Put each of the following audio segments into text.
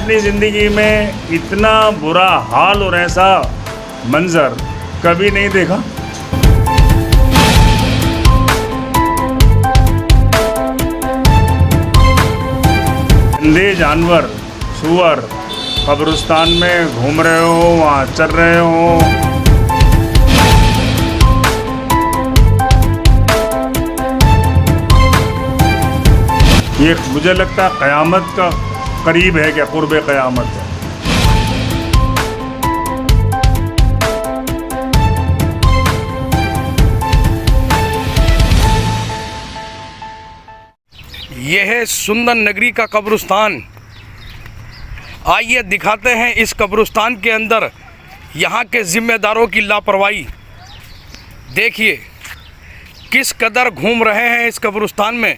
अपनी ज़िंदगी में इतना बुरा हाल और ऐसा मंज़र कभी नहीं देखा। गंदे जानवर, सूअर कब्रिस्तान में घूम रहे हो, वहाँ चल रहे हो। ये मुझे लगता है क़यामत का करीब है, क्या क़ुर्ब क़यामत है। यह है सुंदर नगरी का कब्रिस्तान। आइए दिखाते हैं इस कब्रिस्तान के अंदर यहाँ के ज़िम्मेदारों की लापरवाही। देखिए किस कदर घूम रहे हैं इस कब्रिस्तान में।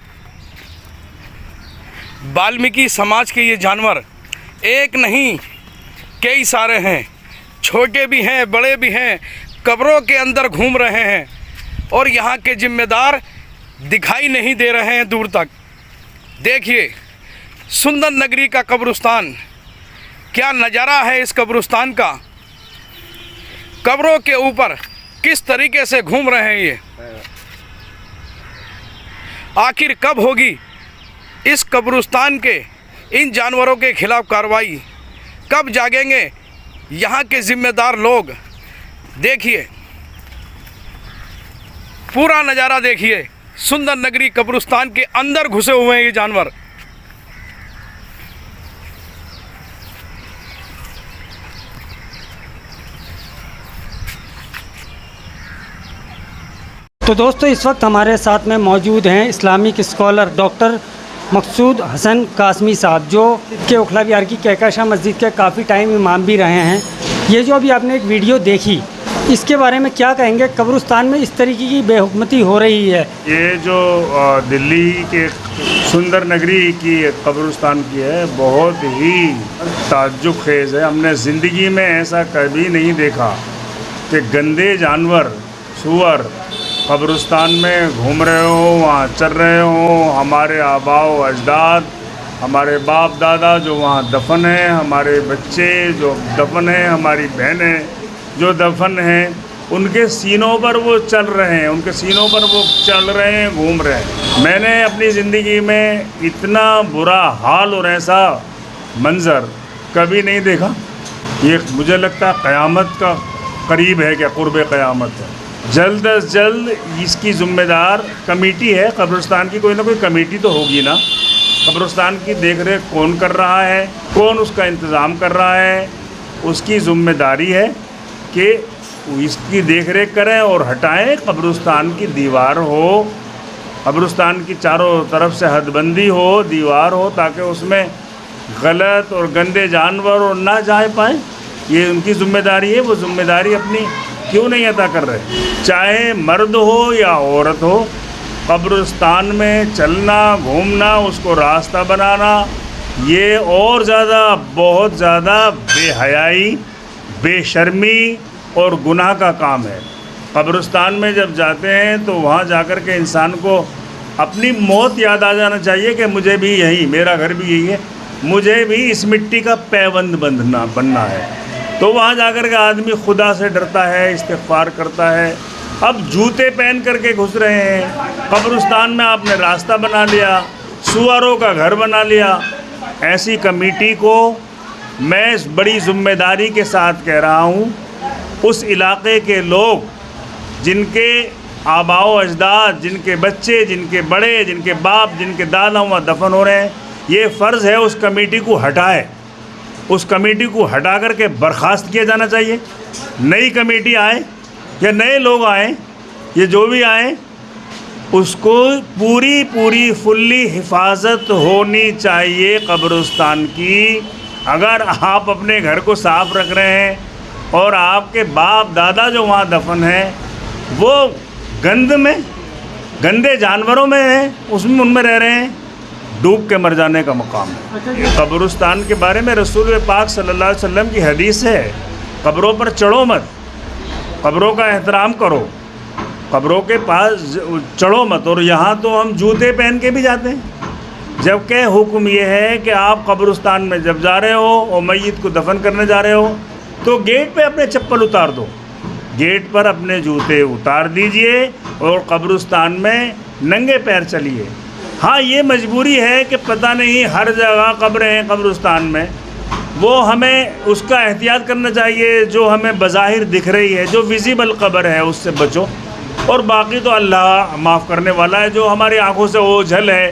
वाल्मीकि समाज के ये जानवर एक नहीं कई सारे हैं, छोटे भी हैं बड़े भी हैं, कब्रों के अंदर घूम रहे हैं और यहाँ के ज़िम्मेदार दिखाई नहीं दे रहे हैं दूर तक। देखिए सुंदर नगरी का कब्रिस्तान, क्या नज़ारा है इस कब्रिस्तान का। कब्रों के ऊपर किस तरीके से घूम रहे हैं ये। आखिर कब होगी इस कब्रिस्तान के इन जानवरों के खिलाफ कार्रवाई, कब जागेंगे यहाँ के ज़िम्मेदार लोग। देखिए पूरा नज़ारा देखिए, सुंदर नगरी कब्रिस्तान के अंदर घुसे हुए हैं ये जानवर। तो दोस्तों इस वक्त हमारे साथ में मौजूद हैं इस्लामिक स्कॉलर डॉक्टर मकसूद हसन कासमी साहब, जो के ओखला विहार की कहकशाह मस्जिद के काफ़ी टाइम इमाम भी रहे हैं। ये जो अभी आपने एक वीडियो देखी, इसके बारे में क्या कहेंगे। कब्रिस्तान में इस तरीके की बेहुकमती हो रही है। ये जो दिल्ली के सुंदर नगरी की कब्रिस्तान की है, बहुत ही ताज्जुब खेज़ है। हमने ज़िंदगी में ऐसा कभी नहीं देखा कि गंदे जानवर, सूअर कब्रिस्तान में घूम रहे हो, वहाँ चल रहे हो। हमारे आबाओ अजदाद, हमारे बाप दादा जो वहाँ दफन हैं, हमारे बच्चे जो दफन हैं, हमारी बहनें जो दफन हैं, उनके सीनों पर वो चल रहे हैं, उनके सीनों पर वो चल रहे हैं, घूम रहे हैं। मैंने अपनी ज़िंदगी में इतना बुरा हाल और ऐसा मंज़र कभी नहीं देखा। ये मुझे लगता है क़यामत का करीब है, क्या क़ुर्ब क़यामत है। जल्द अज जल्द इसकी ज़िम्मेदार कमेटी है कब्रिस्तान की, कोई ना कोई कमेटी तो होगी ना। कब्रिस्तान की देख रेख कौन कर रहा है, कौन उसका इंतज़ाम कर रहा है, उसकी ज़िम्मेदारी है कि इसकी देख रेख करें और हटाएं। कब्रिस्तान की दीवार हो, कब्रिस्तान की चारों तरफ से हदबंदी हो, दीवार हो, ताकि उसमें गलत और गंदे जानवर और ना जा पाएँ। ये उनकी ज़िम्मेदारी है। वो ज़िम्मेदारी अपनी क्यों नहीं अदा कर रहे। चाहे मर्द हो या औरत हो, कब्रिस्तान में चलना, घूमना, उसको रास्ता बनाना, ये और ज़्यादा, बहुत ज़्यादा बेहयाई, बेशर्मी और गुनाह का काम है। कब्रिस्तान में जब जाते हैं तो वहाँ जाकर के इंसान को अपनी मौत याद आ जाना चाहिए कि मुझे भी यही, मेरा घर भी यही है, मुझे भी इस मिट्टी का पैबंद बनना है। तो वहाँ जाकर के आदमी खुदा से डरता है, इस्तिग़फ़ार करता है। अब जूते पहन करके घुस रहे हैं कब्रिस्तान में, आपने रास्ता बना लिया, सूअरों का घर बना लिया। ऐसी कमेटी को मैं इस बड़ी ज़िम्मेदारी के साथ कह रहा हूँ, उस इलाक़े के लोग जिनके आबाओ अजदाद, जिनके बच्चे, जिनके बड़े, जिनके बाप, जिनके दादा वहाँ दफन हो रहे हैं, ये फ़र्ज़ है उस कमेटी को हटाए। उस कमेटी को हटा करके बर्खास्त किया जाना चाहिए। नई कमेटी आए या नए लोग आए, ये जो भी आए, उसको पूरी फुल्ली हिफाजत होनी चाहिए कब्रिस्तान की। अगर आप अपने घर को साफ़ रख रहे हैं और आपके बाप दादा जो वहाँ दफन हैं वो गंद में, गंदे जानवरों में हैं, उसमें उनमें रह रहे हैं, डूब के मर जाने का मकाम है। कब्रिस्तान के बारे में रसूल पाक सल्लल्लाहु अलैहि वसल्लम की हदीस है, कब्रों पर चढ़ो मत, कब्रों का एहतराम करो, कब्रों के पास चढ़ो मत। और यहाँ तो हम जूते पहन के भी जाते हैं, जबकि हुक्म ये है कि आप कब्रिस्तान में जब जा रहे हो और मैयत को दफन करने जा रहे हो तो गेट पे अपने चप्पल उतार दो, गेट पर अपने जूते उतार दीजिए और कब्रिस्तान में नंगे पैर चलिए। हाँ, ये मजबूरी है कि पता नहीं हर जगह कब्रें हैं कब्रिस्तान में, वो हमें उसका एहतियात करना चाहिए। जो हमें बज़ाहिर दिख रही है, जो विजिबल कब्र है, उससे बचो। और बाकी तो अल्लाह माफ़ करने वाला है। जो हमारी आंखों से ओझल है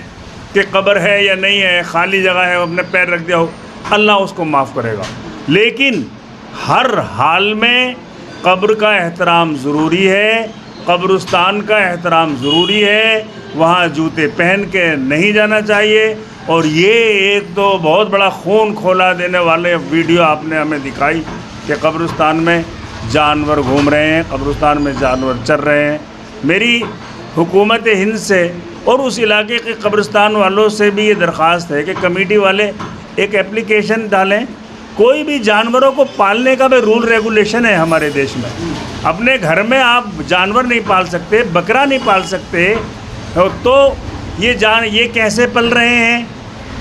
कि कब्र है या नहीं है, खाली जगह है, अपने पैर रख दिया हो, अल्लाह उसको माफ़ करेगा। लेकिन हर हाल में कब्र का एहतराम ज़रूरी है, कब्रिस्तान का एहतराम ज़रूरी है। वहाँ जूते पहन के नहीं जाना चाहिए। और ये एक तो बहुत बड़ा खून खौला देने वाले वीडियो आपने हमें दिखाई कि कब्रिस्तान में जानवर घूम रहे हैं, कब्रिस्तान में जानवर चर रहे हैं। मेरी हुकूमत हिंद से और उस इलाके के कब्रिस्तान वालों से भी ये दरख्वास्त है कि कमेटी वाले एक एप्लीकेशन डालें। कोई भी जानवरों को पालने का भी रूल रेगुलेशन है हमारे देश में। अपने घर में आप जानवर नहीं पाल सकते, बकरा नहीं पाल सकते, तो ये कैसे पल रहे हैं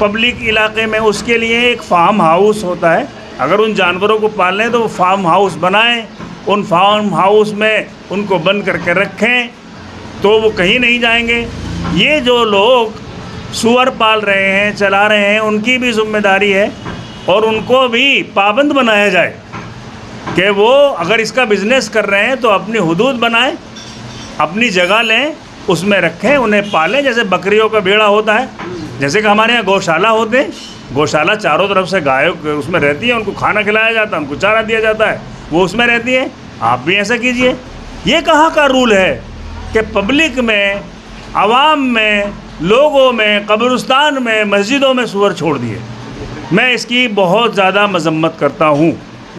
पब्लिक इलाके में? उसके लिए एक फार्म हाउस होता है। अगर उन जानवरों को पालें तो वो फार्म हाउस बनाएं, उन फार्म हाउस में उनको बंद करके रखें तो वो कहीं नहीं जाएंगे। ये जो लोग सूअर पाल रहे हैं, चला रहे हैं, उनकी भी जिम्मेदारी है और उनको भी पाबंद बनाया जाए कि वो अगर इसका बिज़नेस कर रहे हैं तो अपनी हुदूद बनाएं, अपनी जगह लें, उसमें रखें, उन्हें पालें। जैसे बकरियों का बेड़ा होता है, जैसे कि हमारे यहाँ गौशाला होते हैं, गौशाला चारों तरफ से गायों उसमें रहती है, उनको खाना खिलाया जाता है, उनको चारा दिया जाता है, वो उसमें रहती है। आप भी ऐसा कीजिए। ये कहाँ का रूल है कि पब्लिक में, आवाम में, लोगों में, कब्रिस्तान में, मस्जिदों में सूअर छोड़ दिए? मैं इसकी बहुत ज़्यादा मजम्मत करता हूँ।